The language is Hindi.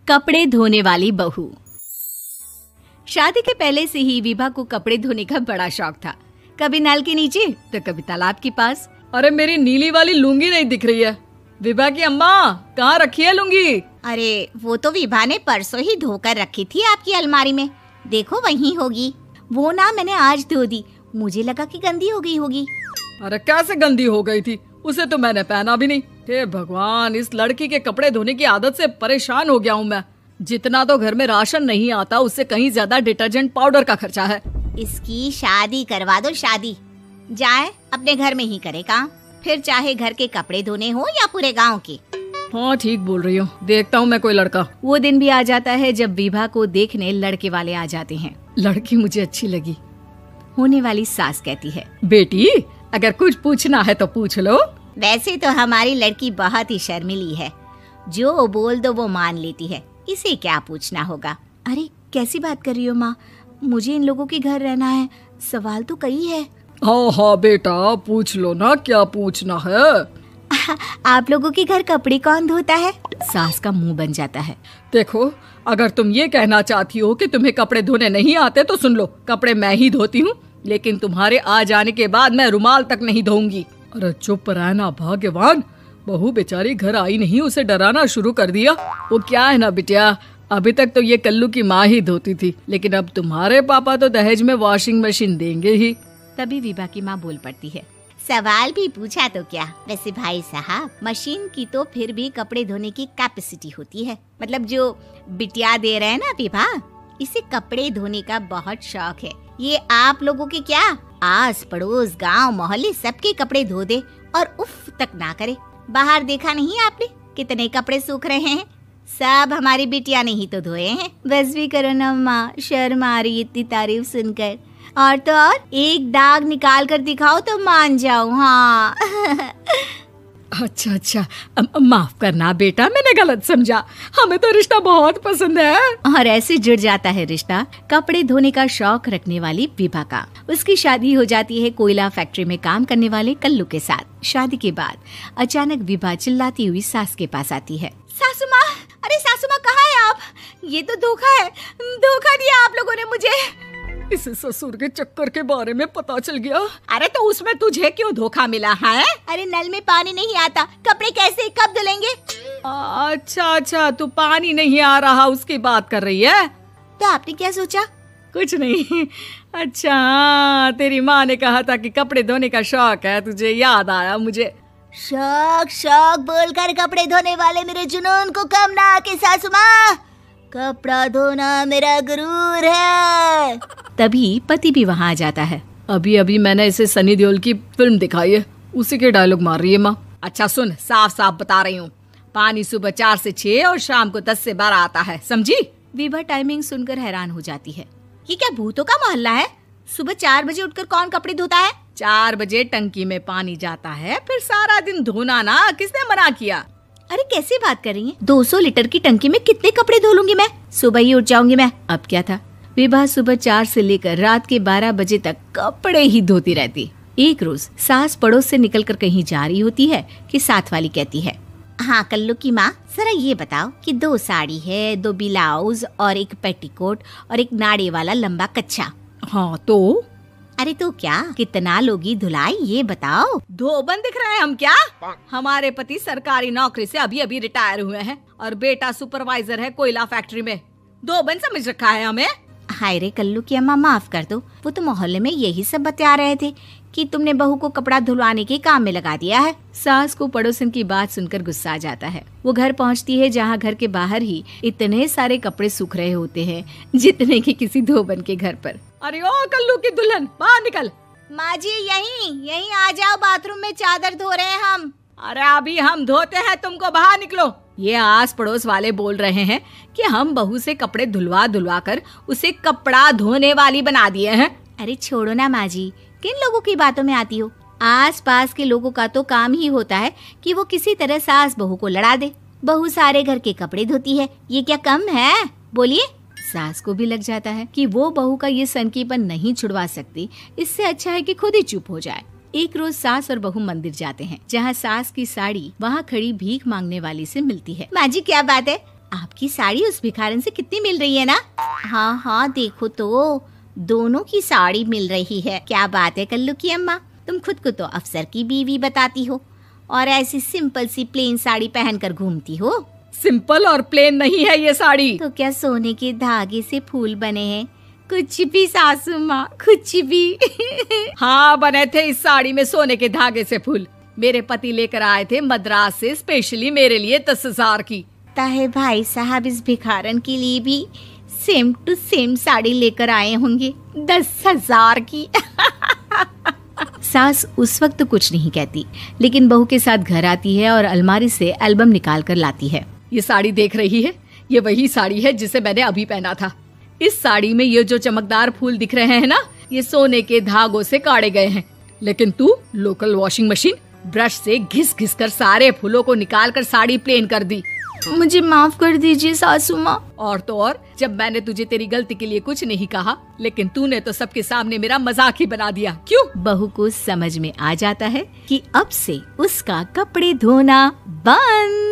कपड़े धोने वाली बहू। शादी के पहले से ही विभा को कपड़े धोने का बड़ा शौक था। कभी नल के नीचे तो कभी तालाब के पास। अरे मेरी नीली वाली लुंगी नहीं दिख रही है। विभा की अम्मा, कहाँ रखी है लुंगी? अरे वो तो विभा ने परसों ही धोकर रखी थी आपकी अलमारी में, देखो वहीं होगी। वो ना मैंने आज धो दी, मुझे लगा कि गंदी हो गई होगी। अरे कैसे गंदी हो गई थी? उसे तो मैंने पहना भी नहीं। हे भगवान, इस लड़की के कपड़े धोने की आदत से परेशान हो गया हूँ मैं। जितना तो घर में राशन नहीं आता उससे कहीं ज्यादा डिटर्जेंट पाउडर का खर्चा है। इसकी शादी करवा दो, शादी जाए अपने घर में ही करे काम, फिर चाहे घर के कपड़े धोने हो या पूरे गांव के। हाँ ठीक बोल रही हो, देखता हूँ मैं कोई लड़का। वो दिन भी आ जाता है जब विभा को देखने लड़के वाले आ जाते हैं। लड़की मुझे अच्छी लगी। होने वाली सास कहती है, बेटी अगर कुछ पूछना है तो पूछ लो। वैसे तो हमारी लड़की बहुत ही शर्मीली है, जो बोल दो वो मान लेती है, इसे क्या पूछना होगा। अरे कैसी बात कर रही हो माँ, मुझे इन लोगों के घर रहना है, सवाल तो कई है। हाँ हाँ बेटा पूछ लो ना, क्या पूछना है। आप लोगों के घर कपड़े कौन धोता है? सास का मुंह बन जाता है। देखो अगर तुम ये कहना चाहती हो कि तुम्हें कपड़े धोने नहीं आते तो सुन लो, कपड़े मैं ही धोती हूँ, लेकिन तुम्हारे आ जाने के बाद मैं रुमाल तक नहीं धोऊंगी। अरे चुप रहना भाग्यवान, बहू बेचारी घर आई नहीं, उसे डराना शुरू कर दिया। वो क्या है ना बिटिया, अभी तक तो ये कल्लू की माँ ही धोती थी, लेकिन अब तुम्हारे पापा तो दहेज में वॉशिंग मशीन देंगे ही। तभी विभा की माँ बोल पड़ती है, सवाल भी पूछा तो क्या। वैसे भाई साहब, मशीन की तो फिर भी कपड़े धोने की कैपेसिटी होती है, मतलब जो बिटिया दे रहे हैं ना विभा, इसे कपड़े धोने का बहुत शौक है। ये आप लोगों के क्या आस पड़ोस गांव मोहल्ले सबके कपड़े धो दे और उफ तक ना करे। बाहर देखा नहीं आपने कितने कपड़े सूख रहे हैं, सब हमारी बिटिया ने ही तो धोए हैं। बस भी करो ना माँ, शर्म आ रही इतनी तारीफ सुनकर। और तो और एक दाग निकाल कर दिखाओ तो मान जाओ। हाँ अच्छा अच्छा, माफ करना बेटा, मैंने गलत समझा, हमें तो रिश्ता बहुत पसंद है। और ऐसे जुड़ जाता है रिश्ता कपड़े धोने का शौक रखने वाली विभा का। उसकी शादी हो जाती है कोयला फैक्ट्री में काम करने वाले कल्लू के साथ। शादी के बाद अचानक विभा चिल्लाती हुई सास के पास आती है। सासू माँ, अरे सासू माँ कहाँ है आप? ये तो धोखा है, धोखा दिया आप लोगों ने मुझे। इसे ससुर के चक्कर के बारे में पता चल गया। अरे तो उसमें तुझे क्यों धोखा मिला है? अरे नल में पानी नहीं आता, कपड़े कैसे कब धुलेंगे? अच्छा अच्छा, तू पानी नहीं आ रहा उसकी बात कर रही है। तो आपने क्या सोचा? कुछ नहीं। अच्छा तेरी माँ ने कहा था कि कपड़े धोने का शौक है तुझे, याद आया मुझे। शौक शौक बोलकर कपड़े धोने वाले मेरे जुनून को कम ना आके सासू माँ, कपड़ा धोना मेरा गुरूर है। तभी पति भी वहाँ आ जाता है। अभी अभी मैंने इसे सनी देओल की फिल्म दिखाई है, उसी के डायलॉग मार रही है माँ। अच्छा सुन, साफ साफ बता रही हूँ, पानी सुबह 4 से 6 और शाम को 10 से 12 आता है, समझी? विभा टाइमिंग सुनकर हैरान हो जाती है। ये क्या भूतों का मोहल्ला है? सुबह 4 बजे उठकर कौन कपड़े धोता है? 4 बजे टंकी में पानी जाता है, फिर सारा दिन धोना ना, किसने मना किया? अरे कैसी बात कर रही हैं? 200 लीटर की टंकी में कितने कपड़े धो लूंगी मैं, सुबह ही उठ जाऊंगी मैं। अब क्या था, विभा सुबह 4 से लेकर रात के 12 बजे तक कपड़े ही धोती रहती। एक रोज सास पड़ोस से निकलकर कहीं जा रही होती है कि साथ वाली कहती है, हाँ कल्लू की माँ, जरा ये बताओ कि 2 साड़ी है, 2 ब्लाउज और एक पेटीकोट और एक नाड़े वाला लंबा कच्छा। हाँ तो? अरे तो क्या, कितना लोगी धुलाई ये बताओ। धोबन दिख रहे हैं हम क्या? हमारे पति सरकारी नौकरी से अभी अभी रिटायर हुए हैं और बेटा सुपरवाइजर है कोयला फैक्ट्री में। धोबन समझ रखा है हमें। हाय रे कल्लू की अम्मा, माफ कर दो, वो तो मोहल्ले में यही सब बता रहे थे कि तुमने बहू को कपड़ा धुलवाने के काम में लगा दिया है। सास को पड़ोसन की बात सुनकर गुस्सा आ जाता है। वो घर पहुंचती है जहां घर के बाहर ही इतने सारे कपड़े सूख रहे होते हैं जितने कि किसी धोबन के घर पर। अरे ओ कल्लू की दुल्हन, बाहर निकल। माँ जी यहीं आ जाओ, बाथरूम में चादर धो रहे हैं हम। अरे अभी हम धोते हैं, तुमको बाहर निकलो। ये आस पड़ोस वाले बोल रहे हैं कि हम बहू से कपड़े धुलवा धुलवा कर उसे कपड़ा धोने वाली बना दिए हैं। अरे छोड़ो ना माँ जी, किन लोगों की बातों में आती हो? आस पास के लोगों का तो काम ही होता है कि वो किसी तरह सास बहू को लड़ा दे। बहू सारे घर के कपड़े धोती है, ये क्या कम है? बोलिए। सास को भी लग जाता है कि वो बहू का ये सनकीपन नहीं छुड़वा सकती, इससे अच्छा है कि खुद ही चुप हो जाए। एक रोज सास और बहू मंदिर जाते हैं, जहाँ सास की साड़ी वहाँ खड़ी भीख मांगने वाली से मिलती है। माँ जी क्या बात है, आपकी साड़ी उस भिखारन से कितनी मिल रही है ना? हाँ हाँ देखो तो, दोनों की साड़ी मिल रही है। क्या बात है कल्लू की अम्मा, तुम खुद को तो अफसर की बीवी बताती हो और ऐसी सिंपल सी प्लेन साड़ी पहनकर घूमती हो। सिंपल और प्लेन नहीं है ये साड़ी। तो क्या सोने के धागे से फूल बने हैं? कुछ भी सासू माँ, कुछ भी। हाँ बने थे इस साड़ी में सोने के धागे से फूल। मेरे पति लेकर आए थे मद्रास से स्पेशली मेरे लिए 10,000 की। ताहे भाई साहब इस भिखारन के लिए भी सेम टू सेम साड़ी लेकर आए होंगे 10,000 की। सास उस वक्त तो कुछ नहीं कहती, लेकिन बहू के साथ घर आती है और अलमारी से एल्बम निकाल कर लाती है। ये साड़ी देख रही है, ये वही साड़ी है जिसे मैंने अभी पहना था। इस साड़ी में ये जो चमकदार फूल दिख रहे हैं ना, ये सोने के धागों से काढ़े गए हैं। लेकिन तू लोकल वॉशिंग मशीन ब्रश से घिस घिस कर सारे फूलों को निकाल कर साड़ी प्लेन कर दी। मुझे माफ कर दीजिए सासू माँ। और तो और, जब मैंने तुझे तेरी गलती के लिए कुछ नहीं कहा, लेकिन तूने तो सबके सामने मेरा मजाक ही बना दिया। क्यों? बहू को समझ में आ जाता है कि अब से उसका कपड़े धोना बंद।